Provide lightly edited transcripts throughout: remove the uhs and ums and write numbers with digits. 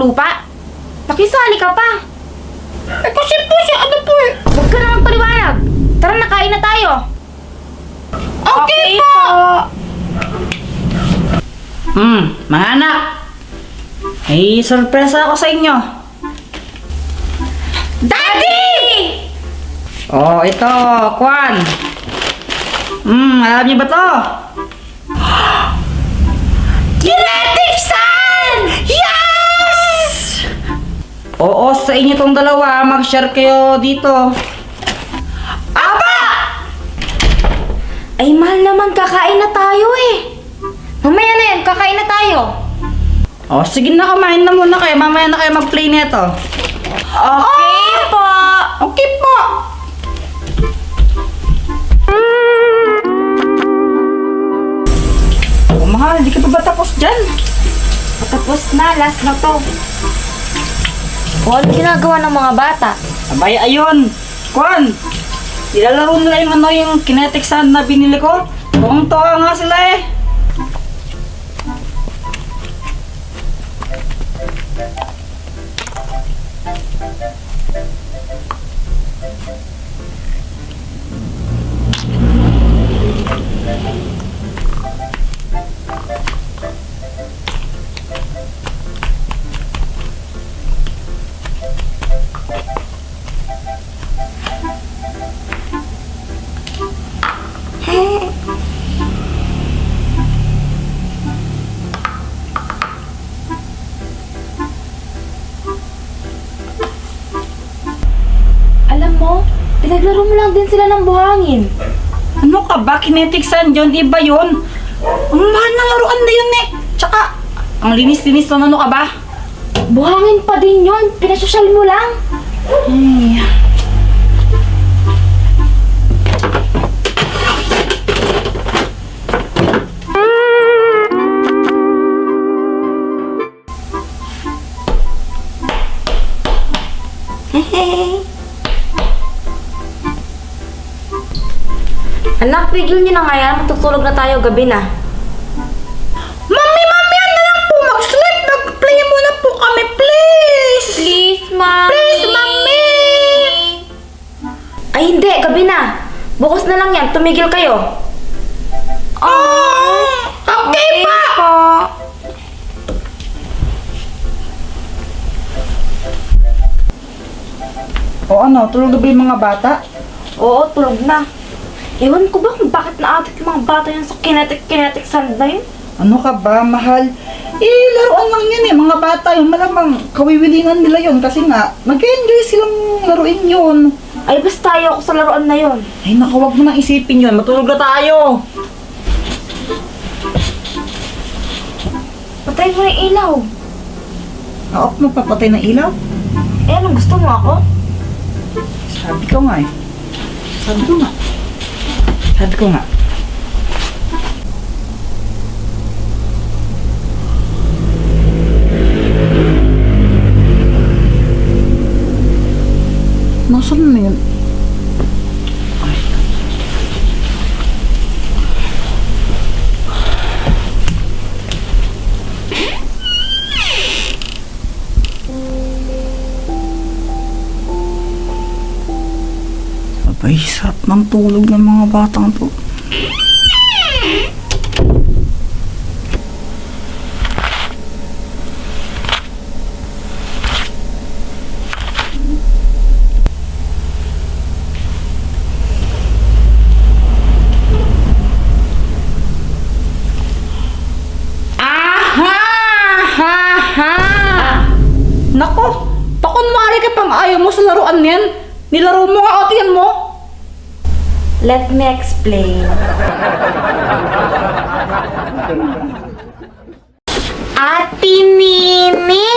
lupa? Pakisali ka pa. Kasi po siya, ano po eh. Huwag ka naman paliwanag. Tara, nakain na tayo. Okay po. Mga anak. May sorpresa ako sa inyo. Daddy! Oh, ito, Kwan. Alam niyo ba to? Kinetic Sun! Yes! Oo, sa inyo tong dalawa, mag-share kayo dito. Aba! Ay, mahal naman, kakain na tayo eh. Mamaya na yan, kakain na tayo. Oh, sige na, kumain na muna kayo. Mamaya na kayo mag-play nito. Okay po. Okay po. Oh, mahal, di ka pa ba tapos dyan? Patapos na, last na to. O, ano ginagawa ng mga bata? Abay, ayun. Kwan, nilalaro nila yung kinetic sand na binili ko. Tuwang-tuwa nga sila eh. Alam mo, pinaglaro mo lang din sila ng buhangin. Ano ka ba? Kinetic sand yun? Iba yun. Ang mahal na laruan na yun eh. Tsaka, ang linis-linis na ano ka ba? Buhangin pa din yun, pinasosyal mo lang. Ay. Anak, tigil niyo na nga yan. Matutulog na tayo, gabi na. Mami, ano na lang po? Mag-sleep. Mag-play muna po kami, please. Please, Mami. Please, Mami. Ay, hindi. Gabi na. Bukas na lang yan. Tumigil kayo. Okay pa. O ano, tulog na ba yung mga bata? Oo, tulog na. Ewan ko ba kung bakit naatik yung mga bata yan sa kinetic sand na yun? Ano ka ba, mahal? Eh, laruan lang yun eh. Mga bata yun, malamang kawiwilingan nila yun kasi nga, nag-enjoy silang laruin yun. Ay, basta tayo ako sa laruan na yun. Ay, naku, wag mo nang isipin yun. Matulog na tayo. Patay mo yung ilaw. Oo, magpapatay ng ilaw. Eh, anong gusto mo ako? Sabi ko nga eh. Sabi ko nga. Sabi ko nga. Nasaan na yun? Ay. Abay, sarap ng tulog ng mga batang to. Nako, pakunwari ka pang ayaw mo sa laruan yan. Nilaro mo nga o tiyan mo. Let me explain. Ate Nini,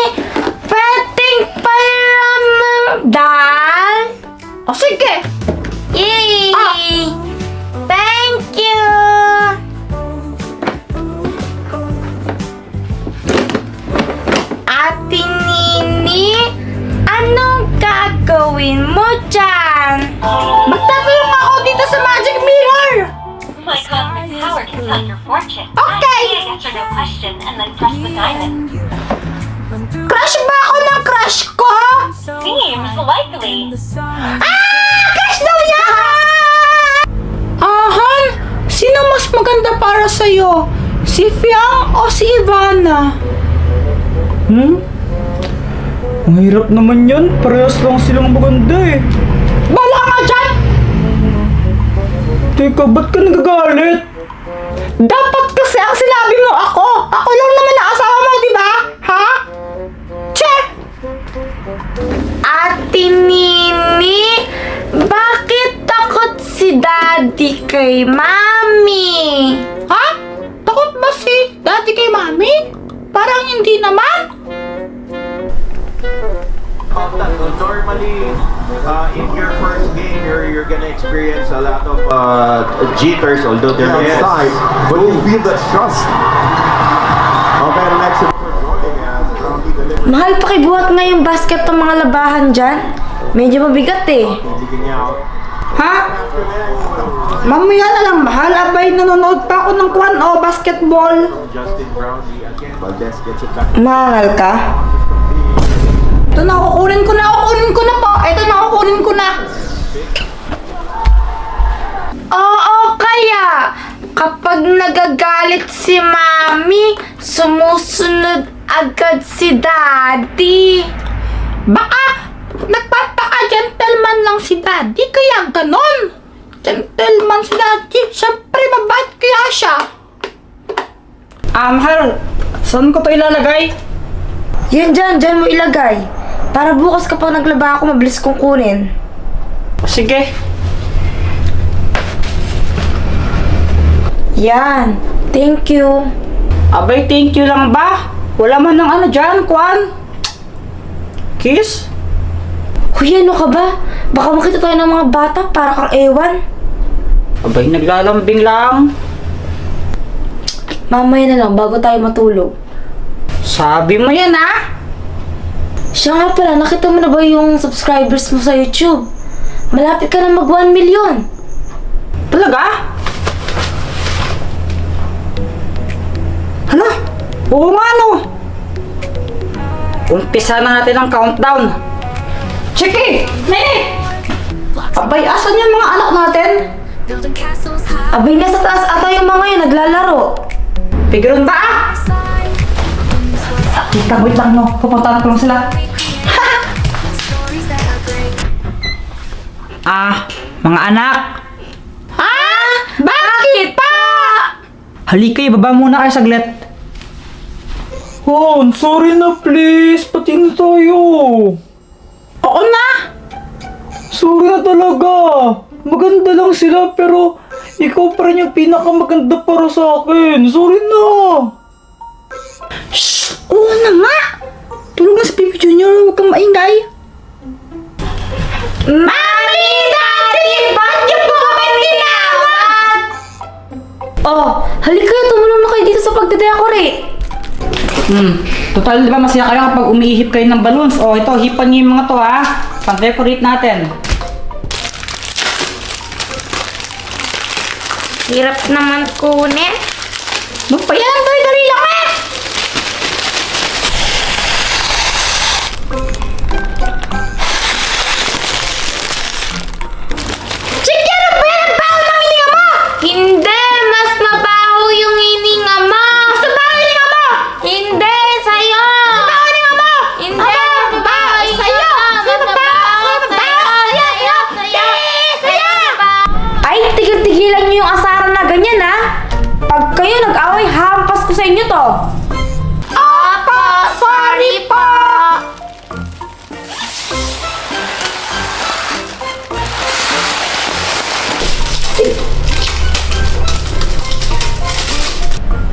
pwedeng pairam ng dal? O sige. Yay! Thank you! Ate Nini, anong gagawin mo dyan? Magtatanong ako dito sa magic mirror. My cosmic power can tell your fortune. Okay. Say a yes or no question and then press the diamond. Crush ba likely. Han, sino mas maganda para sa'yo? Si Fiang o si Ivana? Ang hirap naman yan. Parehas lang silang maganda eh. Bala nga dyan! Teka, ba't ka nagagalit? Dapat kasi ang sinabi mo ako. Ako lang naman ang asawa mo, di ba? Ha? Che! Ate Nini, bakit takot si Daddy kay Mami? Ha? Takot ba si Daddy kay Mami? Parang hindi naman. Normally, in your first game, you're gonna experience a lot of jitters, although they're outside, but you feel the trust. Okay, the next Mahal, pakibuhat nga yung basket ng mga labahan dyan. Medyo mabigat eh. Ha? Mamaya na lang, mahal. Abay, nanonood pa ako ng kwan o basketball. Justin Brownlee again. Valdez gets it back. Mahal ka? Ito na, kukunin ko na po. Ito na, kukunin ko na. Oo, kaya kapag nagagalit si Mami, sumusunod agad si Daddy. Baka nagpapaka-gentleman lang si Daddy, kaya ganon. Gentleman si Daddy. Siyempre, mabait kaya siya. Mahal, saan ko to ilalagay? Yan dyan mo ilagay. Para bukas kapag naglaba ako, mabilis kong kunin. Sige. Yan. Thank you. Abay, thank you lang ba? Wala man ng ano dyan, Kwan. Kiss? Huy, ano ka ba? Baka makita tayo ng mga bata para kang ewan. Abay, naglalambing lang. Mamaya na lang bago tayo matulog. Sabi mo yan, ha? Siya nga pala, nakita mo na ba yung subscribers mo sa YouTube? Malapit ka na mag 1 million. Talaga? Hala? Oo nga, no? Umpisa na natin ang countdown. Chiki! Nene! Abay, asan yung mga anak natin? Abay, nasa taas ata yung mga yun, naglalaro. Pigiron ba, ah? Wait lang, no? Pupuntahan ko lang sila. Mga anak. Bakit pa? Halika, ibaba muna kayo saglit. Oh, sorry na please. Pati na tayo. Oo na. Sorry na talaga. Maganda lang sila pero ikaw pa rin yung pinakamaganda para sa akin. Sorry na. Shh! Oo na nga. Tulog na si Pipi Junior. Huwag kang maingay. Mami! Daddy! Ba't niyo po kami tinawag? Oh, halika, tumulong na kayo dito sa pagde-decorate. Total, di ba masaya kayo kapag umiihip kayo ng balloons? Oh, ito, hipan niyo yung mga to, ha? Pang-decorate natin. Hirap naman kunin. Magpayan! Dali lang eh! Sige, ano ba yan? Ang baho ng hininga mo! Hindi! Mas mabaho yung hininga mo! Sa baho ng hininga mo! Hindi! Sa'yo! Sa baho ng hininga mo! Hindi! Aba, baho sa'yo! Sa baho! Sa baho! Sa'yo! Ay, tigil-tigilan niyo yung asaran na ganyan, ha? Pag kayo nag-away, hampas ko sa inyo to. Opo! Sorry po!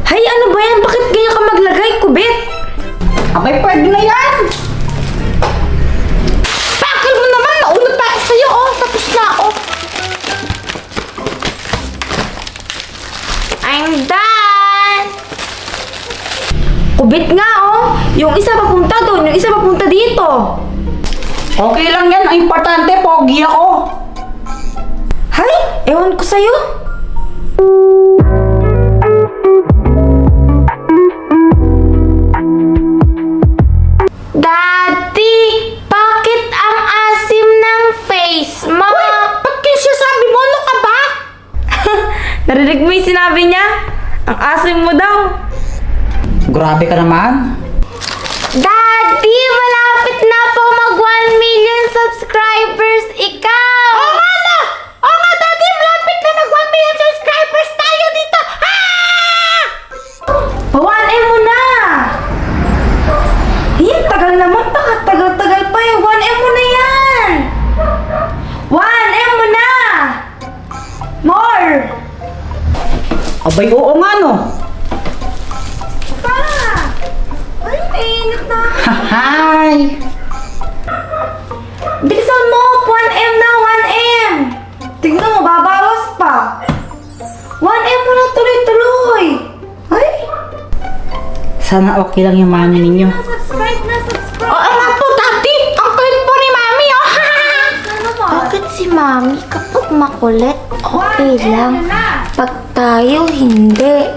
Hay, ano ba yan? Bakit ganyan ka maglagay, kubit? Abay, pwede na yan. Bakit mo naman? Nauna pa ako sa'yo, oh! Tapos na ako! I'm done! Kubit nga, oh! Yung isa papunta doon, yung isa papunta dito. Okay lang yan. Ang importante, pogi ako. Hay, ewan ko sa'yo. Daddy, bakit ang asim Narinig mo yung sinabi niya? Ang asim mo daw. Grabe ka naman. Daddy, malapit na po mag 1 million subscribers ikaw! Oo nga na! Oo nga, Daddy, malapit na mag 1 million subscribers tayo dito! Ah! 1M mo na! Tagal naman, tagal-tagal pa eh. 1M mo na yan! 1M mo na! More! Abay, oo nga no. Pa! Ay, mainit na. Hahay! Bilisan mo! 1M na! 1M! Tingnan mo, babawas pa. 1M mo na tuloy-tuloy. Ay! Sana okay lang yung mami ninyo. Subscribe na, subscribe. Oo nga po, Daddy! Ang kulit po ni Mami, oh! Ano ba? Bakit si Mami kapag makulit, okay lang. Pag tayo, hindi.